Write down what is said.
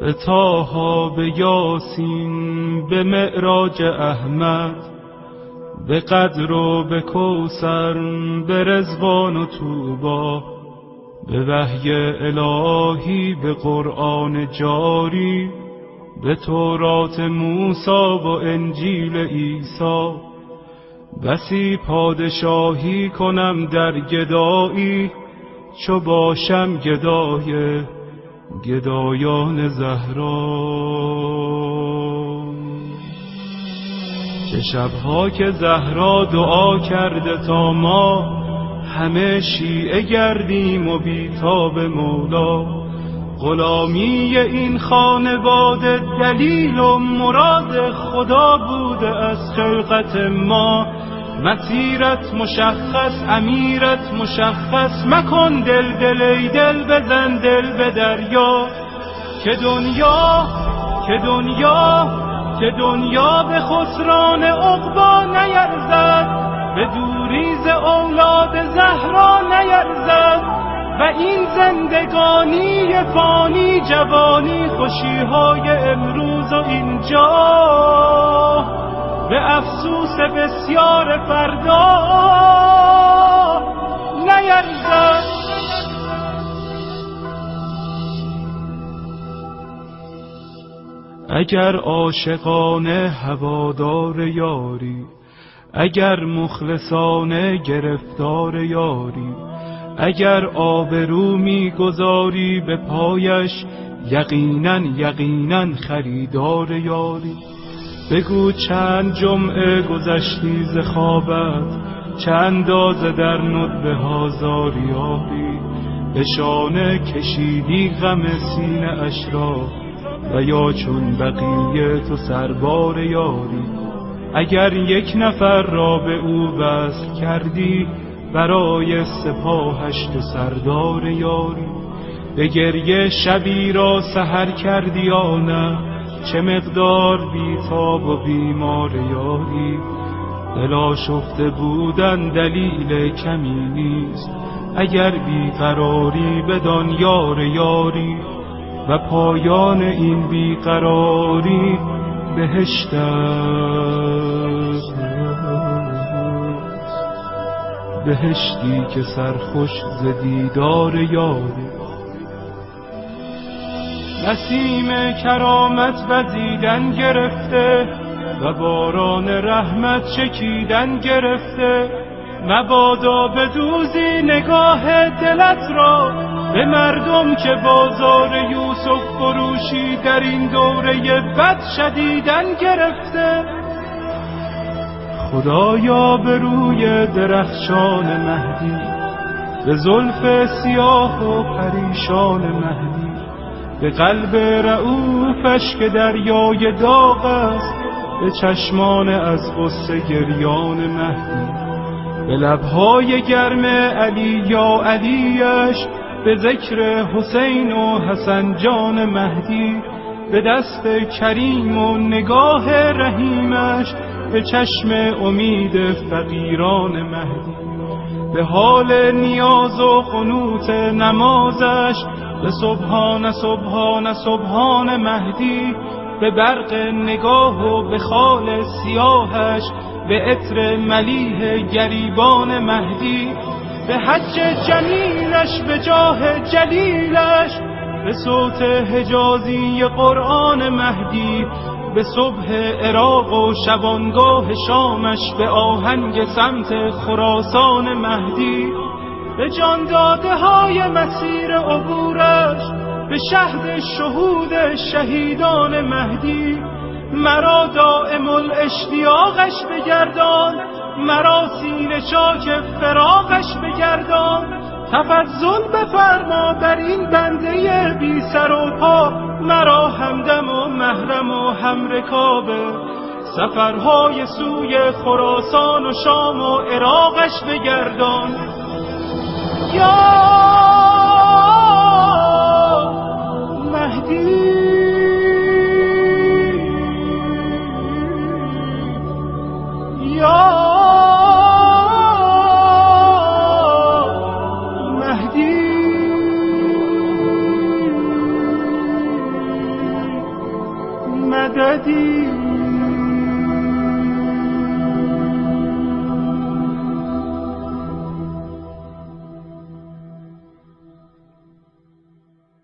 به طه، به یاسین، به معراج احمد، به قدر و به کوثر، به رضوان و طوبی، به وحی الهی، به قرآن جاری، به تورات موسی و انجیل عیسی. بسی پادشاهی کنم در گدایی، چو باشم گدای گدایان زهرا. چه شبها که زهرا دعا کرده تا ما همه شیعه گردیم و بیتاب مولا. غلامی این خانواده دلیل و مراد خدا بوده از خلقت ما. مسیرت مشخص، امیرت مشخص، مکن دل ای دل، بزن دل به دریا. که دنیا به خسران عقبی نیرزد، به دوریز اولاد زهرا نیرزد. و این زندگانی فانی، جوانی، خوشیهای امروز و اینجا، به افسوس بسیار فردا نیرزد. اگر عاشقانه هوادار یاری، اگر مخلصانه گرفتار یاری، اگر آبرو می‌گذاری به پایش، یقیناً خریدار یاری. بگو چند جمعه گذشتی ز خوابت، چه اندازه در ندبه ها زاریاری. به شانه کشیدی غم سینه اش را، و یا چون بقیه تو سربار یاری. اگر یک نفر را به او وصل کردی، برای سپاهش تو سردار یاری. به گریه شبی را سحر کردی یا نه، چه مقدار بیتاب و بیمار یاری. دل آشفته بودن دلیل کمی نیست، اگر بیقراری بدان یار یاری. و پایان این بیقراری بهشت است، بهشتی که سرخوش ز دیدار یاری. نسیم کرامت وزیدن گرفته، و باران رحمت چکیدن گرفته. مبادا بدوزی نگاه دلت را به مردم که بازار یوسف فروشی در این دوره بد شدیدن گرفته. خدایا به روی درخشان مهدی، به زلف سیاه و پریشان مهدی، به قلب رؤوفش که دریای داغ است، به چشمان از غصه گریان مهدی، به لبهای گرم علی یا علیش، به ذکر حسین و حسن جان مهدی، به دست کریم و نگاه رحیمش، به چشم امید فقیران مهدی، به حال نیاز و قنوت نمازش، به سبحان سبحان سبحان مهدی، به برق نگاه و به خال سیاهش، به عطر ملیح گریبان مهدی، به حج جمیلش، به جاه جلیلش، به صوت حجازی قرآن مهدی، به صبح عراق و شبانگاه شامش، به آهنگ سمت خراسان مهدی، به جان داده های مسیر عبورش، به شهد شهود شهیدان مهدی. مرا دائم الاشتیاقش بگردان، مرا سینه چاک فراقش بگردان. تفضل بفرما بر این بنده بی سر و پا، مرا همدم و محرم و همرکابه. سفرهای سوی خراسان و شام و عراقش بگردان. یا مهدی، یا مهدی. مددی